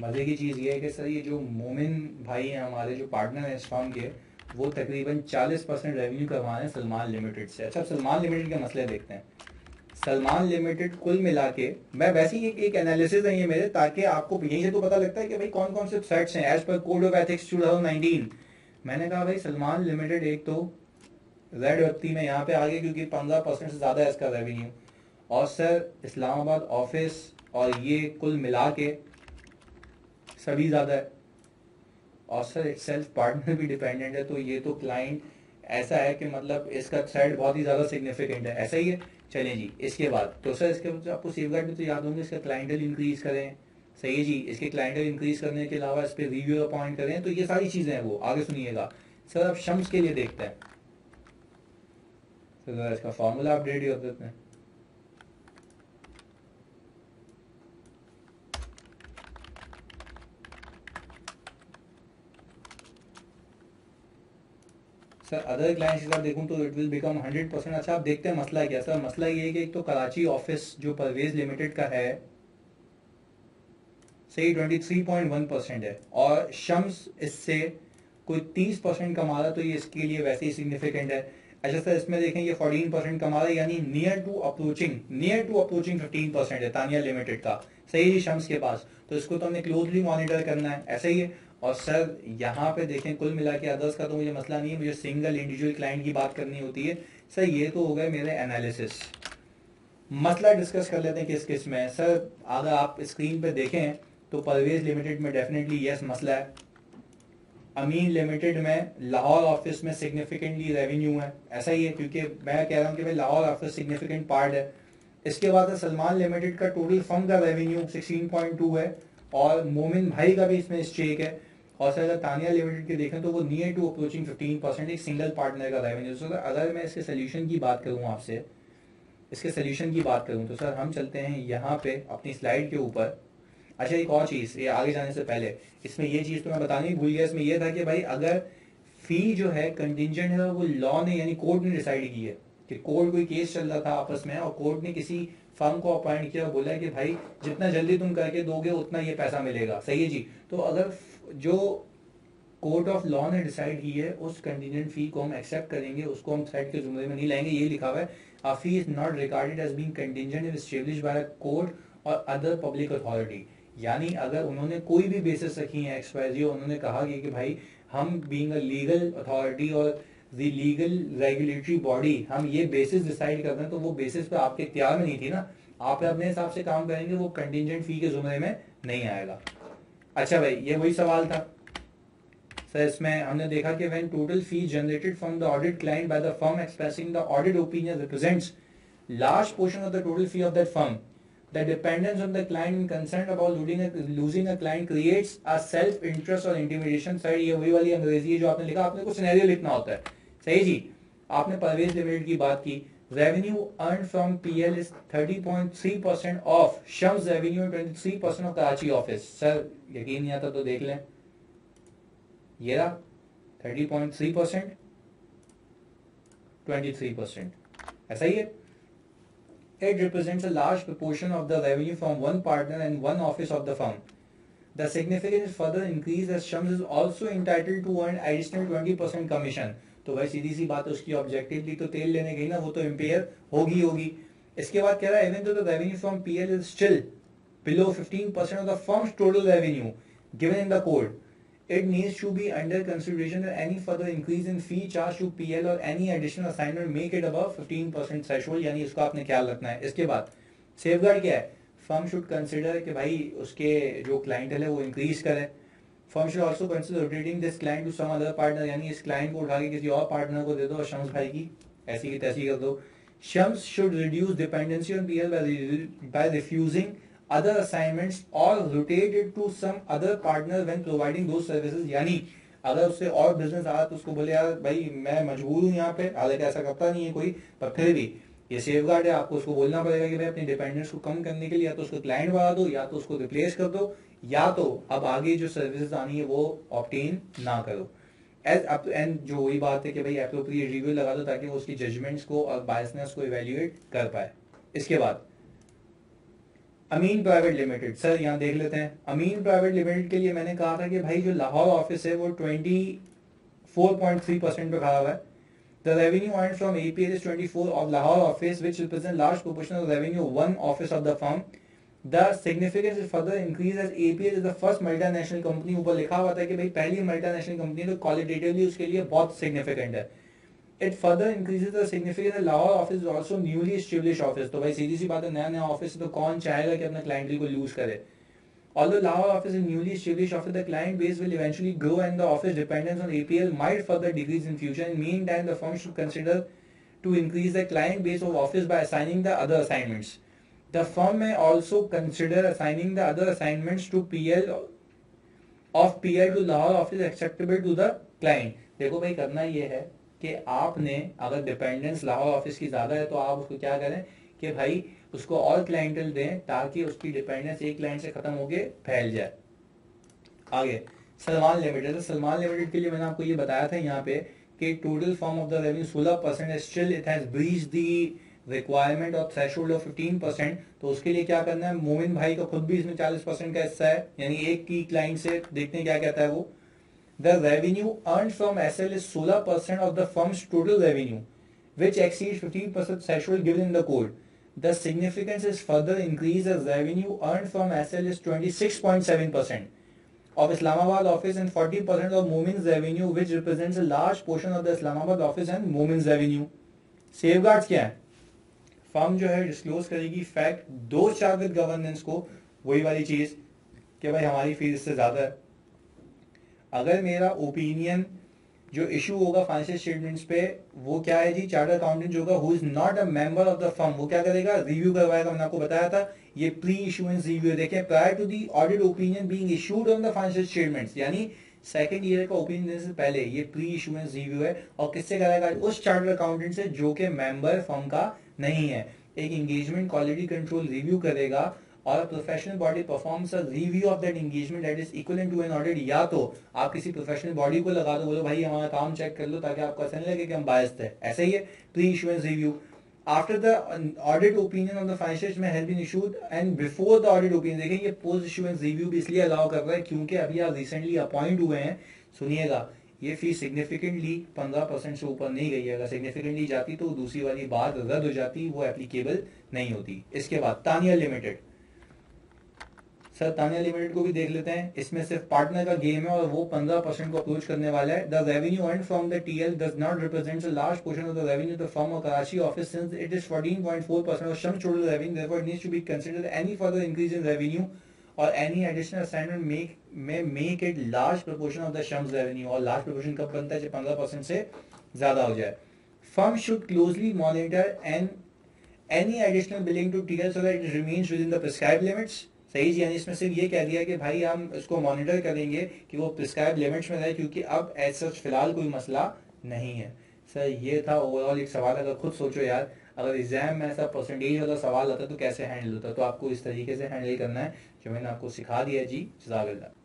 मजे की चीज ये है कि सर ये जो मोमिन भाई हैं हमारे, जो पार्टनर हैं इस फर्म के, वो तकरीबन 40% रेवेन्यू करवा रहे हैं सलमान लिमिटेड से। अच्छा, सलमान लिमिटेड के मसले देखते हैं। सलमान लिमिटेड कुल मिला के, मैं वैसे ही एक एनालिसिस है ये मेरे, ताकि आपको यहीं से तो पता लगता है कि भाई कौन कौन से थ्रेट्स हैं as per code of ethics 2019। मैंने कहा भाई सलमान लिमिटेड एक तो रेड बत्ती में यहाँ पे आ गया क्योंकि 15% से ज़्यादा है इसका रेवेन्यू। और सर इस्लामाबाद ऑफिस और ये कुल मिला के सभी ज़्यादा है। और सर इट सेल्फ पार्टनर भी डिपेंडेंट है, तो ये तो क्लाइंट ऐसा है कि मतलब इसका थ्रेड बहुत ही ज़्यादा सिग्निफिकेंट है। ऐसा ही है। चलें जी, इसके बाद तो सर इसके बाद आपको सेफगार्ड में तो याद होंगे, इसका क्लाइंटल इंक्रीज करें। सही है जी, इसके क्लाइंटल इंक्रीज करने के अलावा इस पर रिव्यू अपॉइंट करें, तो ये सारी चीज़ें हैं वो, आगे सुनिएगा। सर अब शम्स के लिए देखते हैं। तो ज़रा इसका फार्मूला अपडेट कर देते हैं। सर अदर क्लाइंट्स के साथ देखूं तो इट विल बिकम 100%। अच्छा, आप देखते हैं मसला क्या सर। मसला ये है कि एक तो कराची ऑफिस जो परवेज लिमिटेड का है सही 23.1% है, और शम्स इससे कोई 30% कमा रहा, तो ये इसके लिए वैसे ही सिग्निफिकेंट है। अच्छा सर इसमें देखें ये 14% कमा रहा है, यानी नियर टू अप्रोचिंग 15% है तानिया लिमिटेड का। सही है शम्स के पास, तो इसको तो हमने क्लोजली मॉनिटर करना है। ऐसा ही है। और सर यहाँ पे देखें कुल मिला के अदर्स का तो मुझे मसला नहीं है, मुझे सिंगल इंडिविजुअल क्लाइंट की बात करनी होती है। सर ये तो हो गए मेरे एनालिसिस। मसला डिस्कस कर लेते हैं किस किस में। सर अगर आप स्क्रीन पे देखें तो परवेज लिमिटेड में डेफिनेटली यस मसला है। अमीन लिमिटेड में लाहौर ऑफिस में सिग्निफिकेंटली रेवेन्यू है। ऐसा ही है, क्योंकि मैं कह रहा हूँ कि भाई लाहौर ऑफिस सिग्निफिकेंट पार्ट है। इसके बाद है सलमान लिमिटेड का टोटल फर्म का रेवेन्यू 16.2 है, और मोमिन भाई का भी इसमें स्टेक है। और सर अगर तानिया लिमिटेड के देखें तो वो नियर टू अप्रोचिंग 15% एक सिंगल पार्टनर का रेवेन्यू। सर अगर मैं इसके सोल्यूशन की बात करूँ आपसे, इसके सोल्यूशन की बात करूँ तो सर हम चलते हैं यहाँ पे अपनी स्लाइड के ऊपर। अच्छा एक और चीज़, ये आगे जाने से पहले इसमें ये चीज़ तो मैं बतानी ही भूल गया। इसमें ये था कि भाई अगर फी जो है कंटिजेंट है, वो लॉ ने यानी कोर्ट ने डिसाइड की है कि कोर्ट कोई केस चल रहा था आपस में, और कोर्ट ने किसी फर्म को अपॉइंट किया और बोला कि भाई जितना जल्दी तुम करके दोगे उतना ये पैसा मिलेगा। सही है जी। तो अगर जो कोर्ट ऑफ लॉ ने डिसाइड की है उस कंटिजेंट फी को हम एक्सेप्ट करेंगे, उसको हम थ्रेट के जुमरे में नहीं लाएंगे। ये लिखा हुआ है, a fee is not regarded as being contingent if established by a court or other public authority. यानी अगर उन्होंने कोई भी बेसिस रखी है एक्सपायरी, उन्होंने कहा कि भाई हम बीइंग अ लीगल अथॉरिटी और द लीगल रेगुलेटरी बॉडी हम ये बेसिस डिसाइड कर रहे हैं, तो वो बेसिस पे आपके इख्तियार में नहीं थी ना, आप अपने हिसाब से काम करेंगे, वो कंटिजेंट फी के जुमरे में नहीं आएगा। अच्छा भाई ये वही सवाल था सर। इसमें हमने देखा कि when total fee generated from the audit client by the firm expressing the audit opinion represents large portion of the total fee of that firm, the dependence on the client and concern about losing a client creates a self interest or intimidation। Sir ये वही वाली अंग्रेजी है जो आपने लिखा, आपने को सिनेरियो लिखना होता है। सही जी। आपने परवेज लिमिटेड की बात की, revenue earned from PL is 30.3% of Shams revenue and 23% of Karachi office। Sir यकीन नहीं आता तो देख लें, ये रहा 30.3%, 23%। ऐसा ही है। It represents a large proportion of the revenue from one partner and one office of the firm. The significance is further increased as Shams is also entitled to earn additional 20% commission। तो भाई सीधी सी बात है, उसकी objectively तो तेल लेने गई ना, वो तो इम्पेयर होगी। इसके बाद कह रहा है even though the revenue from PL is still below 15% of the firm's total revenue given in the code, it needs to be under consideration that any further increase in fee charged to PL or any additional assignment make it above 15% threshold, यानी इसका आपने ख्याल रखना है। इसके बाद safeguard क्या है, फर्म शुड कंसिडर कि भाई उसके जो क्लाइंटल है वो इंक्रीज करे। Firm should also consider rotating this client to some other partner, यानी इस क्लाइंट को उठा के किसी और पार्टनर को दे दो और शम्स भाई की ऐसी की तैसी कर दो। Shams should reduce dependency on PL by refusing other assignments or rotate it to some other partner when providing those services। यानी अगर उससे और बिजनेस आया तो उसको बोले यार भाई मैं मजबूर हूँ यहाँ पे, हालांकि ऐसा करता नहीं है कोई, पर फिर भी ये सेफगार्ड है, आपको उसको बोलना पड़ेगा कि भाई अपनी डिपेंडेंस को कम करने के लिए या तो उसको क्लाइंट बढ़ा दो, या तो उसको रिप्लेस कर दो, या तो अब आगे जो सर्विसेज आनी है वो ऑब्टेन ना करो। एज अप एंड जो वही बात है कि भाई एप्रोप्रिएट रिव्यू लगा दो ताकि वो उसकी जजमेंट्स को और बायसनेस को इवेल्युएट कर पाए। इसके बाद अमीन प्राइवेट लिमिटेड, सर यहाँ देख लेते हैं। अमीन प्राइवेट लिमिटेड के लिए मैंने कहा था कि भाई जो लाहौर ऑफिस है वो 24.3% पे खड़ा हुआ है। The revenue earned from APL is 24 of Lahore office, which represents large proportion of the revenue of one office of the firm. The significance is further increased as APL is the first multinational company। ऊपर लिखा हुआ था कि भाई पहली multinational company, तो qualitatively उसके लिए बहुत सिग्निफिकेंट है। It further increases the significance that Lahore office is also newly established office। तो भाई सीधी सी बात है, नया नया ऑफिस तो कौन चाहेगा कि अपना क्लाइंटल को लूज करे। Although Lahore office is newly established office, the client base will eventually grow and the office dependence on APL might further decrease in future. In meantime, the firm should consider to increase the client base of office by assigning the other assignments. The firm may also consider assigning the other assignments to PL of PL to Lahore office acceptable to the client। देखो भाई करना ये है कि आपने अगर dependence Lahore office की ज्यादा है तो आप उसको क्या करें कि भाई उसको और क्लाइंटल दें ताकि उसकी डिपेंडेंस एक क्लाइंट से खत्म होके फैल जाए। आगे सलमान लिमिटेड, सलमान लिमिटेड के लिए मैंने आपको ये बताया था यहाँ पे कि total form of the revenue 16% still it has breached the requirement of threshold of 15%। तो उसके लिए क्या करना है, मोमिन भाई का खुद भी इसमें 40% का हिस्सा है, यानी एक की क्लाइंट से देखते हैं क्या कहता है वो। The revenue earned from SL is 16% of the firm's total revenue, which exceeds 15% threshold given in the code. The significance is further increased as revenue earned from SL is 26.7% of Islamabad office and 40% of Momin's revenue, which represents a large portion of the Islamabad office and Momin's revenue. Safeguards क्या है, firm जो है disclose करेगी fact दो चार with governance को, वही वाली चीज कि भाई हमारी फीस इससे ज्यादा है। अगर मेरा ओपिनियन जो इशू होगा फाइनेंशियल स्टेटमेंट्स पे वो क्या है जी, चार्टर्ड अकाउंटेंट जो होगा who is not a member of the firm वो क्या करेगा, रिव्यू करवाएगा। मैंने आपको बताया था ये प्री इशुएंस रिव्यू। देखें prior to the audit opinion being issued on the financial statements, यानी सेकंड ईयर का ओपिनियन देने से पहले ये प्री इशुएंस रिव्यू है। और किससे कराएगा, उस चार्टर्ड अकाउंटेंट से जो कि मेंबर फर्म का नहीं है। एक एंगेजमेंट क्वालिटी कंट्रोल रिव्यू करेगा और professional body performs a review of that engagement that is equivalent to an audit. या तो आप किसी प्रोफेशनल बॉडी को लगा दो, बोलो भाई हमारा काम चेक कर लो ताकि आपको ऐसा नहीं लगे कि हम बायस्ड है। ऐसे ही है pre issuance review. After the audit opinion of the financial में has been issued and before the audit opinion. देखिए ये पोस्ट इशुएंस रिव्यू भी इसलिए अलाउ कर रहा है क्योंकि अभी आप रिसेंटली अपॉइंट हुए हैं। सुनिएगा, ये फीस सिग्निफिकेंटली 15% से ऊपर नहीं गई है। अगर सिग्निफिकेंटली जाती तो दूसरी वाली बात रद्द हो जाती, वो एप्लीकेबल नहीं होती। इसके बाद Tania limited, sir Tania limited को भी देख लेते हैं। इसमें सिर्फ पार्टनर का गेम है और वो 15% को अप्रोच करने वाला है। The revenue earned from the TL does not represents a large portion of the revenue the firm of Karachi office since it is 14.4% of Shams total revenue, therefore it needs to be considered any further increase in revenue or any additional assignment make it large proportion of the Shams revenue. और large proportion कब बनता है, जब 15% से ज्यादा हो जाए। Firm should closely monitor and any additional billing to TL so that it remains within the prescribed limits. सही जी, यानी इसमें सिर्फ ये कह दिया कि भाई हम इसको मॉनिटर करेंगे कि वो प्रिस्क्राइब लिमिट्स में रहे, क्योंकि अब एज सच फिलहाल कोई मसला नहीं है। सर ये था ओवरऑल एक सवाल। अगर खुद सोचो यार, अगर एग्जाम में ऐसा परसेंटेज वाला सवाल आता तो कैसे हैंडल होता, तो आपको इस तरीके से हैंडल करना है जो मैंने आपको सिखा दिया जी। जज़ाकल्लाह।